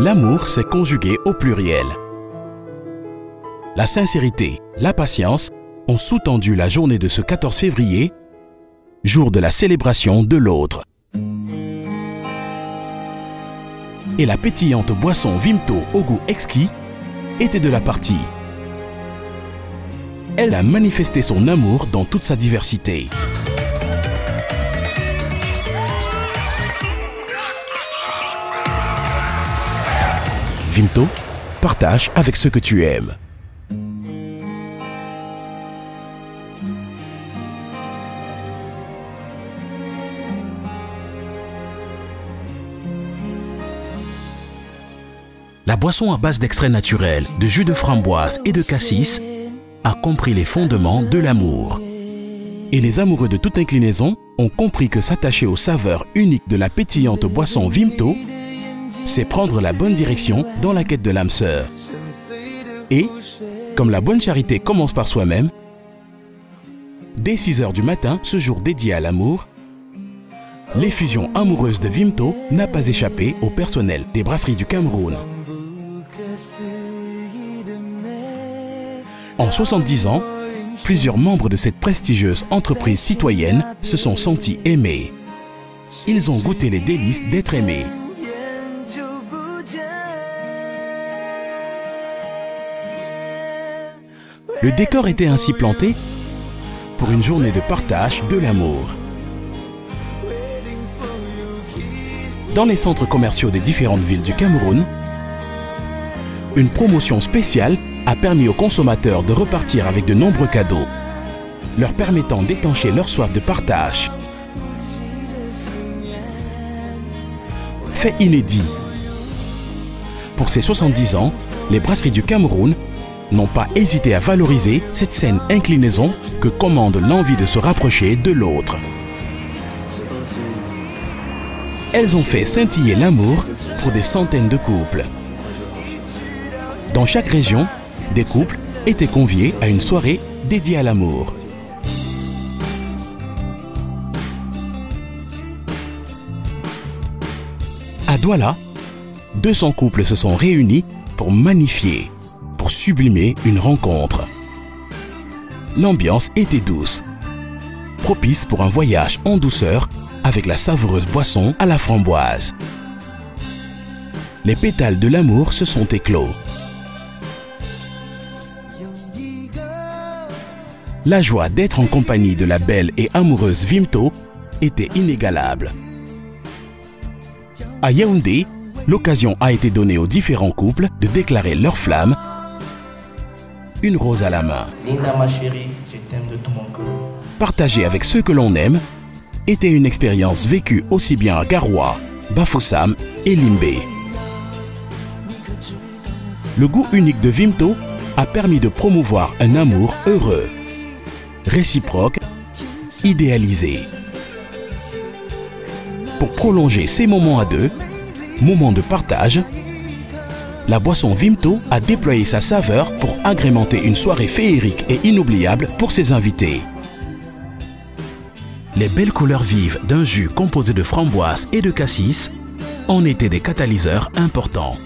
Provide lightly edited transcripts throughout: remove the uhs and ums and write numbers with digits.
L'amour s'est conjugué au pluriel. La sincérité, la patience ont sous-tendu la journée de ce 14 février, jour de la célébration de l'autre. Et la pétillante boisson Vimto au goût exquis était de la partie. Elle a manifesté son amour dans toute sa diversité. Vimto, partage avec ceux que tu aimes. La boisson à base d'extrait naturel, de jus de framboise et de cassis a compris les fondements de l'amour. Et les amoureux de toute inclinaison ont compris que s'attacher aux saveurs uniques de la pétillante boisson Vimto, c'est prendre la bonne direction dans la quête de l'âme sœur. Et, comme la bonne charité commence par soi-même, dès 6 h du matin, ce jour dédié à l'amour, l'effusion amoureuse de Vimto n'a pas échappé au personnel des brasseries du Cameroun. En 70 ans, plusieurs membres de cette prestigieuse entreprise citoyenne se sont sentis aimés. Ils ont goûté les délices d'être aimés. Le décor était ainsi planté pour une journée de partage de l'amour. Dans les centres commerciaux des différentes villes du Cameroun, une promotion spéciale a permis aux consommateurs de repartir avec de nombreux cadeaux, leur permettant d'étancher leur soif de partage. Fait inédit. Pour ces 70 ans, les brasseries du Cameroun n'ont pas hésité à valoriser cette saine inclinaison que commande l'envie de se rapprocher de l'autre. Elles ont fait scintiller l'amour pour des centaines de couples. Dans chaque région, des couples étaient conviés à une soirée dédiée à l'amour. À Douala, 200 couples se sont réunis pour magnifier, pour sublimer une rencontre. L'ambiance était douce, propice pour un voyage en douceur avec la savoureuse boisson à la framboise. Les pétales de l'amour se sont éclos. La joie d'être en compagnie de la belle et amoureuse Vimto était inégalable. À Yaoundé, l'occasion a été donnée aux différents couples de déclarer leur flamme, une rose à la main. Linda, ma chérie, je t'aime de tout mon cœur. Partager avec ceux que l'on aime était une expérience vécue aussi bien à Garoua, Bafoussam et Limbé. Le goût unique de Vimto a permis de promouvoir un amour heureux, réciproque, idéalisé. Pour prolonger ces moments à deux, moments de partage, la boisson Vimto a déployé sa saveur pour agrémenter une soirée féerique et inoubliable pour ses invités. Les belles couleurs vives d'un jus composé de framboise et de cassis en étaient des catalyseurs importants.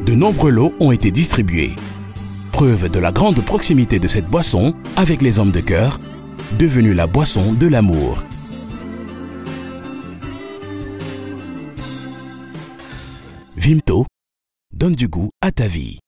De nombreux lots ont été distribués. Preuve de la grande proximité de cette boisson avec les hommes de cœur, devenue la boisson de l'amour. Vimto, donne du goût à ta vie.